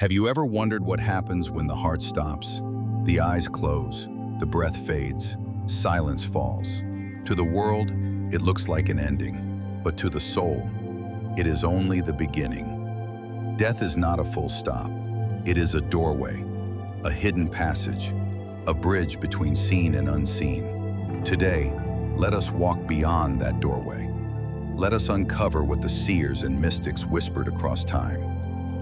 Have you ever wondered what happens when the heart stops? The eyes close, the breath fades, silence falls. To the world, it looks like an ending, but to the soul, it is only the beginning. Death is not a full stop. It is a doorway, a hidden passage, a bridge between seen and unseen. Today, let us walk beyond that doorway. Let us uncover what the seers and mystics whispered across time.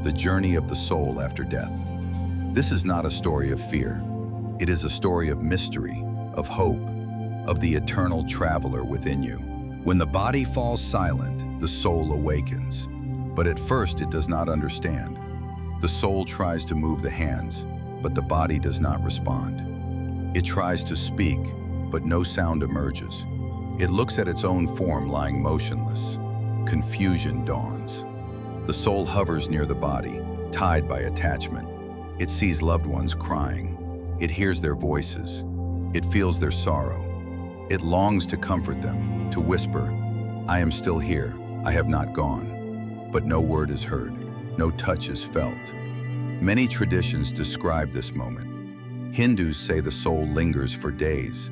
The journey of the soul after death. This is not a story of fear. It is a story of mystery, of hope, of the eternal traveler within you. When the body falls silent, the soul awakens. But at first it does not understand. The soul tries to move the hands, but the body does not respond. It tries to speak, but no sound emerges. It looks at its own form lying motionless. Confusion dawns. The soul hovers near the body, tied by attachment. It sees loved ones crying. It hears their voices. It feels their sorrow. It longs to comfort them, to whisper, "I am still here, I have not gone." But no word is heard, no touch is felt. Many traditions describe this moment. Hindus say the soul lingers for days.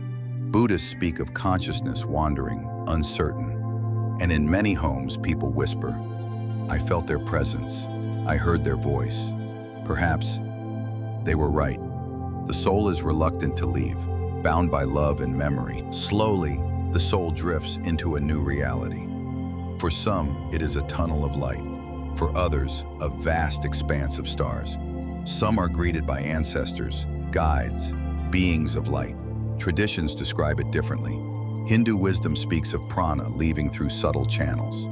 Buddhists speak of consciousness wandering, uncertain. And in many homes, people whisper, "I felt their presence. I heard their voice." Perhaps they were right. The soul is reluctant to leave, bound by love and memory. Slowly, the soul drifts into a new reality. For some, it is a tunnel of light. For others, a vast expanse of stars. Some are greeted by ancestors, guides, beings of light. Traditions describe it differently. Hindu wisdom speaks of prana leaving through subtle channels.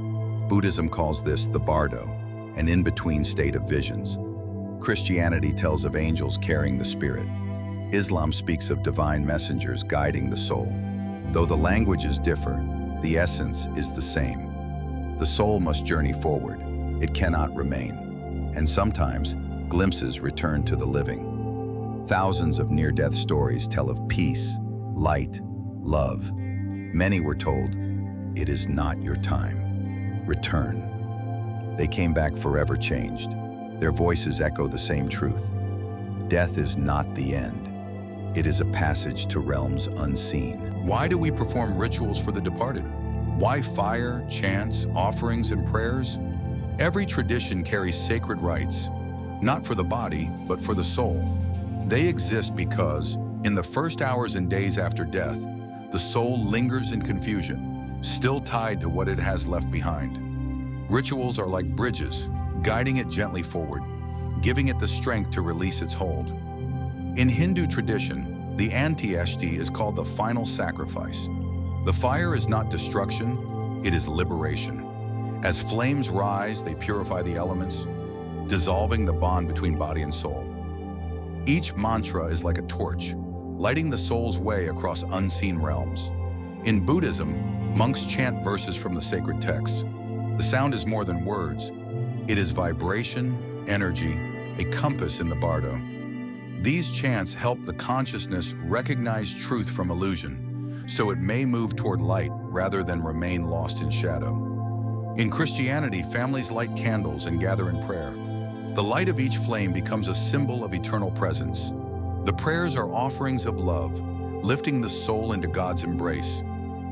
Buddhism calls this the bardo, an in-between state of visions. Christianity tells of angels carrying the spirit. Islam speaks of divine messengers guiding the soul. Though the languages differ, the essence is the same. The soul must journey forward. It cannot remain. And sometimes, glimpses return to the living. Thousands of near-death stories tell of peace, light, love. Many were told, "It is not your time. Return." They came back forever changed. Their voices echo the same truth. Death is not the end. It is a passage to realms unseen. Why do we perform rituals for the departed? Why fire, chants, offerings, and prayers? Every tradition carries sacred rites, not for the body, but for the soul. They exist because, in the first hours and days after death, the soul lingers in confusion, still tied to what it has left behind. Rituals are like bridges, guiding it gently forward, giving it the strength to release its hold. In Hindu tradition, the Antyeshti is called the final sacrifice. The fire is not destruction, it is liberation. As flames rise, they purify the elements, dissolving the bond between body and soul. Each mantra is like a torch, lighting the soul's way across unseen realms. In Buddhism, monks chant verses from the sacred texts. The sound is more than words. It is vibration, energy, a compass in the bardo. These chants help the consciousness recognize truth from illusion, so it may move toward light rather than remain lost in shadow. In Christianity, families light candles and gather in prayer. The light of each flame becomes a symbol of eternal presence. The prayers are offerings of love, lifting the soul into God's embrace.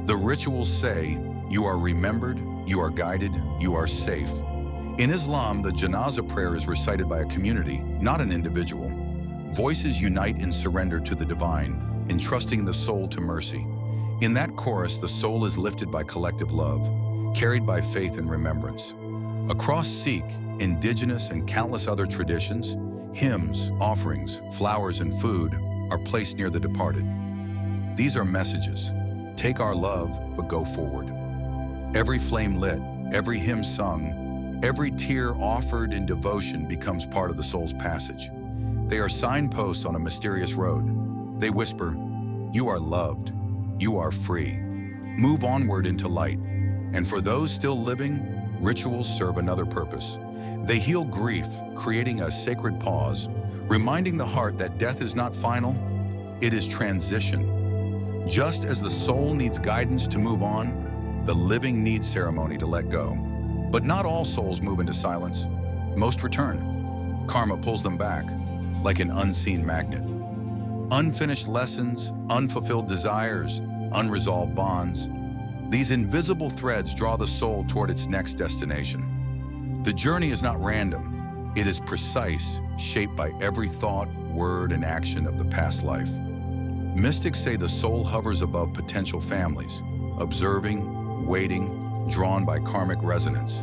The rituals say, "You are remembered, you are guided, you are safe." In Islam, the janazah prayer is recited by a community, not an individual. Voices unite in surrender to the divine, entrusting the soul to mercy. In that chorus, the soul is lifted by collective love, carried by faith and remembrance. Across Sikh, indigenous, and countless other traditions, hymns, offerings, flowers, and food are placed near the departed. These are messages. Take our love, but go forward. Every flame lit, every hymn sung, every tear offered in devotion becomes part of the soul's passage. They are signposts on a mysterious road. They whisper, "You are loved. You are free. Move onward into light." And for those still living, rituals serve another purpose. They heal grief, creating a sacred pause, reminding the heart that death is not final, it is transition. Just as the soul needs guidance to move on, the living needs ceremony to let go. But not all souls move into silence. Most return. Karma pulls them back, like an unseen magnet. Unfinished lessons, unfulfilled desires, unresolved bonds. These invisible threads draw the soul toward its next destination. The journey is not random. It is precise, shaped by every thought, word, and action of the past life. Mystics say the soul hovers above potential families, observing, waiting, drawn by karmic resonance.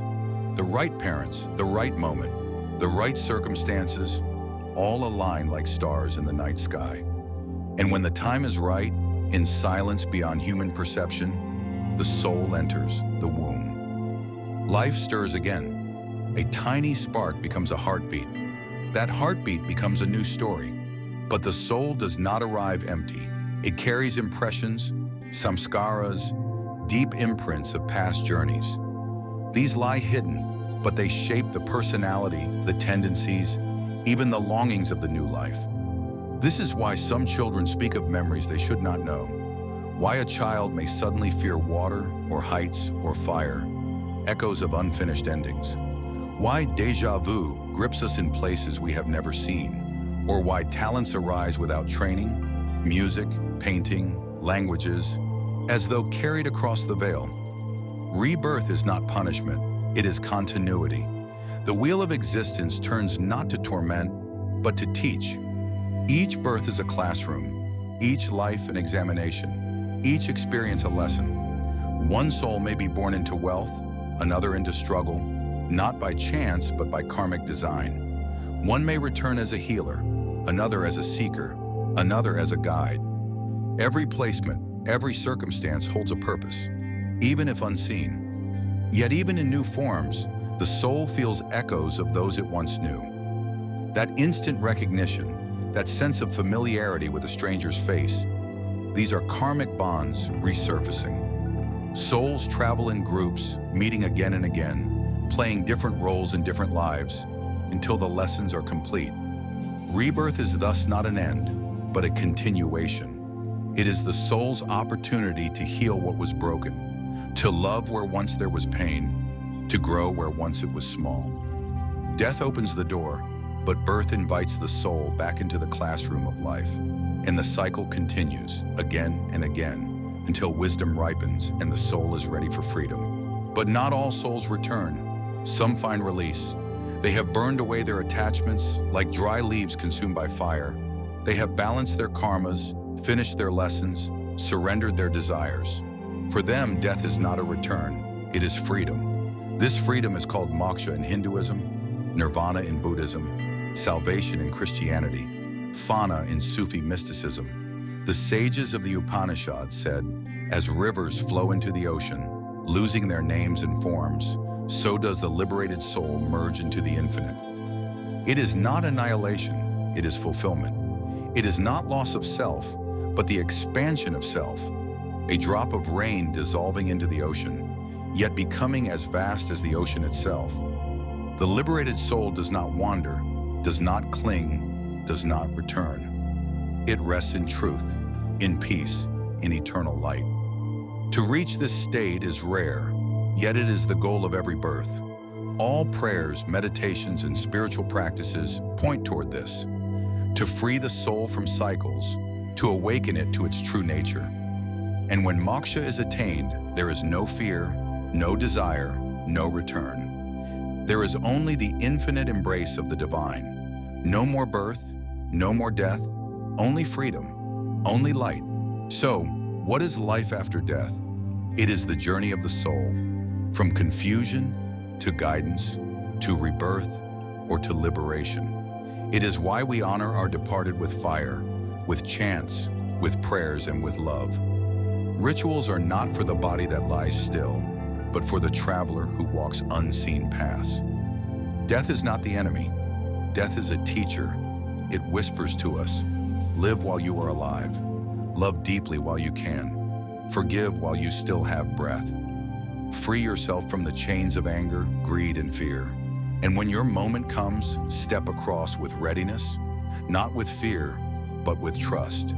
The right parents, the right moment, the right circumstances, all align like stars in the night sky. And when the time is right, in silence beyond human perception, the soul enters the womb. Life stirs again. A tiny spark becomes a heartbeat. That heartbeat becomes a new story. But the soul does not arrive empty. It carries impressions, samskaras, deep imprints of past journeys. These lie hidden, but they shape the personality, the tendencies, even the longings of the new life. This is why some children speak of memories they should not know. Why a child may suddenly fear water or heights or fire, echoes of unfinished endings. Why déjà vu grips us in places we have never seen, or why talents arise without training, music, painting, languages, as though carried across the veil. Rebirth is not punishment, it is continuity. The wheel of existence turns not to torment, but to teach. Each birth is a classroom, each life an examination, each experience a lesson. One soul may be born into wealth, another into struggle, not by chance, but by karmic design. One may return as a healer, another as a seeker, another as a guide. Every placement, every circumstance holds a purpose, even if unseen. Yet even in new forms, the soul feels echoes of those it once knew. That instant recognition, that sense of familiarity with a stranger's face, these are karmic bonds resurfacing. Souls travel in groups, meeting again and again, playing different roles in different lives, until the lessons are complete. Rebirth is thus not an end, but a continuation. It is the soul's opportunity to heal what was broken, to love where once there was pain, to grow where once it was small. Death opens the door, but birth invites the soul back into the classroom of life, and the cycle continues again and again until wisdom ripens and the soul is ready for freedom. But not all souls return. Some find release. They have burned away their attachments like dry leaves consumed by fire. They have balanced their karmas, finished their lessons, surrendered their desires. For them, death is not a return, it is freedom. This freedom is called moksha in Hinduism, nirvana in Buddhism, salvation in Christianity, fana in Sufi mysticism. The sages of the Upanishads said, as rivers flow into the ocean, losing their names and forms, so does the liberated soul merge into the infinite. It is not annihilation, it is fulfillment. It is not loss of self, but the expansion of self, a drop of rain dissolving into the ocean, yet becoming as vast as the ocean itself. The liberated soul does not wander, does not cling, does not return. It rests in truth, in peace, in eternal light. To reach this state is rare, yet it is the goal of every birth. All prayers, meditations, and spiritual practices point toward this, to free the soul from cycles, to awaken it to its true nature. And when moksha is attained, there is no fear, no desire, no return. There is only the infinite embrace of the divine. No more birth, no more death, only freedom, only light. So, what is life after death? It is the journey of the soul, from confusion to guidance, to rebirth, or to liberation. It is why we honor our departed with fire, with chants, with prayers, and with love. Rituals are not for the body that lies still, but for the traveler who walks unseen paths. Death is not the enemy. Death is a teacher. It whispers to us, live while you are alive. Love deeply while you can. Forgive while you still have breath. Free yourself from the chains of anger, greed, and fear. And when your moment comes, step across with readiness, not with fear, but with trust.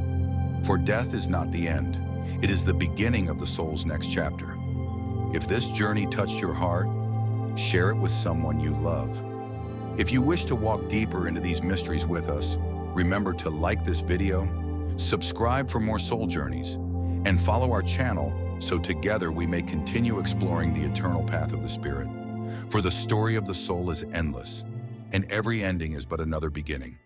For death is not the end. It is the beginning of the soul's next chapter. If this journey touched your heart, share it with someone you love. If you wish to walk deeper into these mysteries with us, remember to like this video, subscribe for more soul journeys, and follow our channel so together we may continue exploring the eternal path of the spirit. For the story of the soul is endless, and every ending is but another beginning.